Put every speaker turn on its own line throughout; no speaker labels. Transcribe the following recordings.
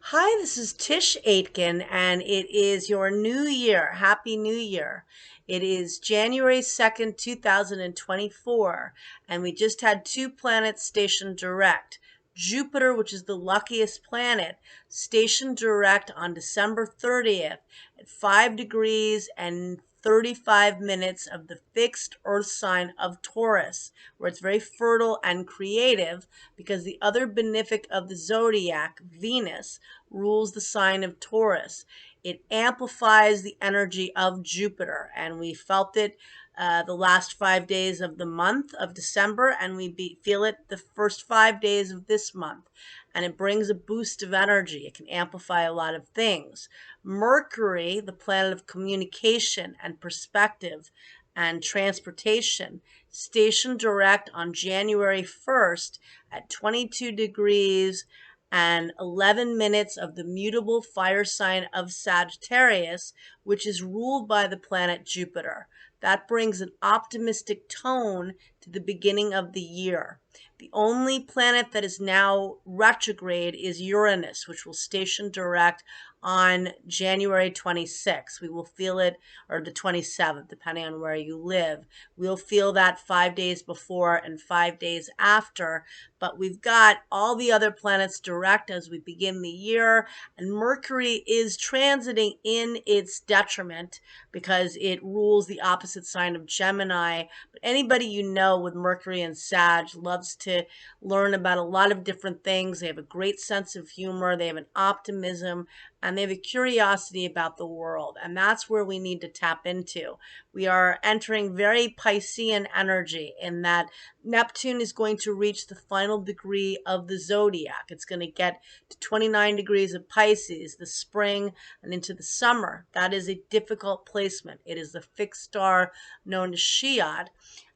Hi, this is Tisch Aitken, and it is your new year. Happy New Year. It is January 2nd, 2024, and we just had two planets stationed direct. Jupiter, which is the luckiest planet, stationed direct on December 30th at 5 degrees and 35 minutes of the fixed Earth sign of Taurus, where it's very fertile and creative because the other benefic of the zodiac, Venus, rules the sign of Taurus. It amplifies the energy of Jupiter, and we felt it the last 5 days of the month of December, and feel it the first 5 days of this month. And it brings a boost of energy. It can amplify a lot of things. Mercury, the planet of communication and perspective and transportation, stationed direct on January 1st at 22 degrees and 11 minutes of the mutable fire sign of Sagittarius, which is ruled by the planet Jupiter. That brings an optimistic tone to the beginning of the year. The only planet that is now retrograde is Uranus, which will station direct on January 26th. We will feel it, or the 27th, depending on where you live. We'll feel that 5 days before and 5 days after, but we've got all the other planets direct as we begin the year, and Mercury is transiting in its detriment because it rules the opposite sign of Gemini. But anybody you know with Mercury and Sag loves to learn about a lot of different things. They have a great sense of humor, they have an optimism, and they have a curiosity about the world. And that's where we need to tap into. We are entering very Piscean energy in that Neptune is going to reach the final degree of the zodiac. It's going to get to 29 degrees of Pisces, the spring, and into the summer. That is a difficult placement. It is the fixed star known as Shiad.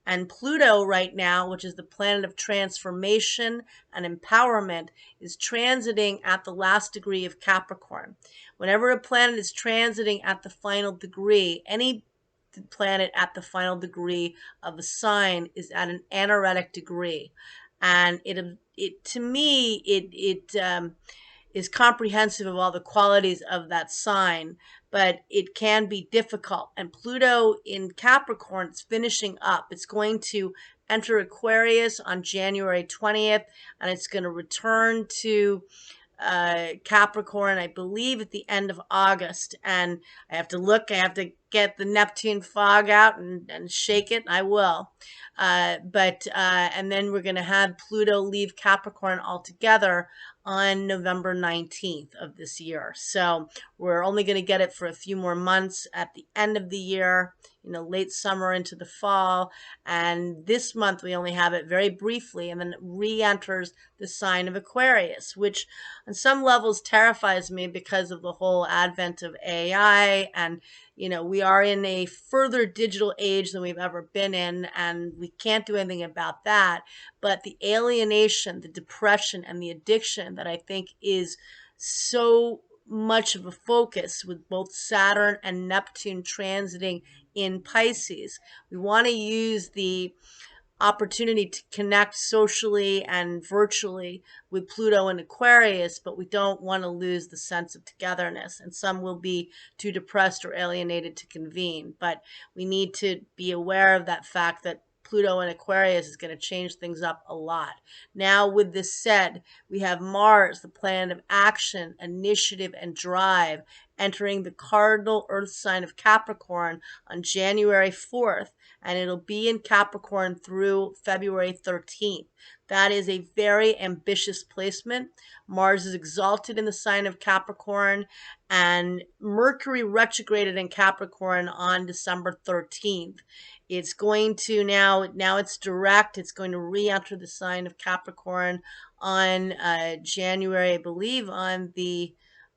And Pluto right now, which is the planet of transformation and empowerment, is transiting at the last degree of Capricorn. Whenever a planet is transiting at the final degree, any planet at the final degree of a sign is at an anaretic degree. And it to me, it is comprehensive of all the qualities of that sign, but it can be difficult. And Pluto in Capricorn is finishing up. It's going to enter Aquarius on January 20th, and it's going to return to Capricorn, I believe, at the end of August. And I have to look, I have to get the Neptune fog out and shake it. I will. And then we're going to have Pluto leave Capricorn altogether on November 19th of this year. So we're only going to get it for a few more months at the end of the year, late summer into the fall. And this month we only have it very briefly, and then it re-enters the sign of Aquarius, which on some levels terrifies me because of the whole advent of AI. And we are in a further digital age than we've ever been in, and we can't do anything about that. But the alienation, the depression, and the addiction that I think is so much of a focus with both Saturn and Neptune transiting in Pisces. We want to use the opportunity to connect socially and virtually with Pluto and Aquarius, but we don't want to lose the sense of togetherness. And some will be too depressed or alienated to convene. But we need to be aware of that fact that Pluto and Aquarius is going to change things up a lot. Now, with this said, we have Mars, the planet of action, initiative, and drive, entering the cardinal Earth sign of Capricorn on January 4th, and it'll be in Capricorn through February 13th. That is a very ambitious placement. Mars is exalted in the sign of Capricorn, and Mercury retrograded in Capricorn on December 13th. It's going to now it's direct. It's going to re-enter the sign of Capricorn on January, I believe, on the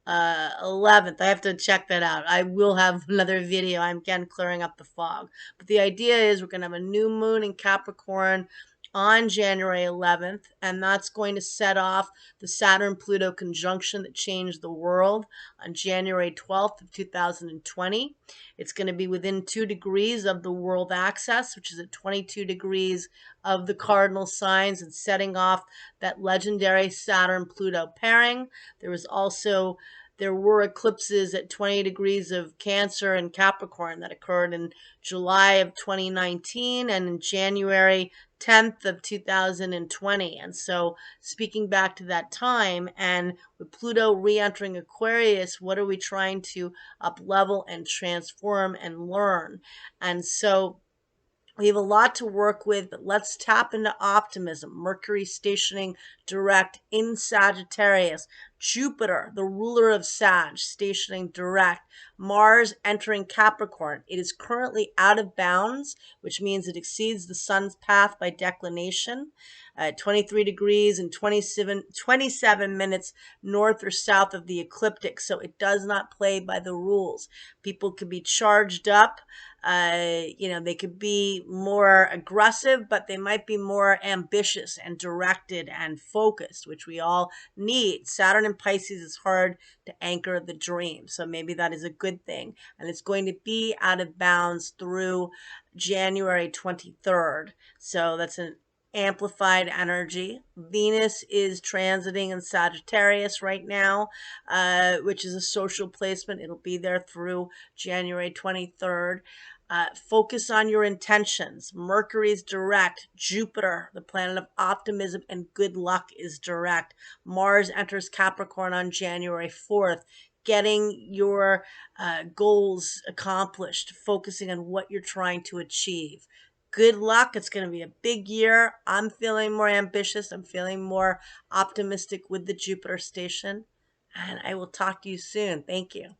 11th. I have to check that out. I will have another video. I'm again clearing up the fog. But the idea is we're going to have a new moon in Capricorn on January 11th, and that's going to set off the Saturn-Pluto conjunction that changed the world on January 12th of 2020. It's going to be within 2 degrees of the world axis, which is at 22 degrees of the cardinal signs, and setting off that legendary Saturn-Pluto pairing. There were eclipses at 20 degrees of Cancer and Capricorn that occurred in July of 2019 and in January 10th of 2020. And so speaking back to that time, and with Pluto re-entering Aquarius, what are we trying to up level and transform and learn? And so we have a lot to work with, but let's tap into optimism. Mercury stationing direct in Sagittarius. Jupiter, the ruler of Sag, stationing direct. Mars entering Capricorn. It is currently out of bounds, which means it exceeds the sun's path by declination. 23 degrees and 27 minutes north or south of the ecliptic, so it does not play by the rules. People could be charged up. They could be more aggressive, but they might be more ambitious and directed and focused, which we all need. Saturn in Pisces is hard to anchor the dream, so maybe that is a good thing. And it's going to be out of bounds through January 23rd. So that's an amplified energy. Venus is transiting in Sagittarius right now, which is a social placement. It'll be there through January 23rd. Focus on your intentions. Mercury is direct. Jupiter, the planet of optimism and good luck, is direct. Mars enters Capricorn on January 4th. Getting your goals accomplished, focusing on what you're trying to achieve. Good luck. It's going to be a big year. I'm feeling more ambitious. I'm feeling more optimistic with the Jupiter station. And I will talk to you soon. Thank you.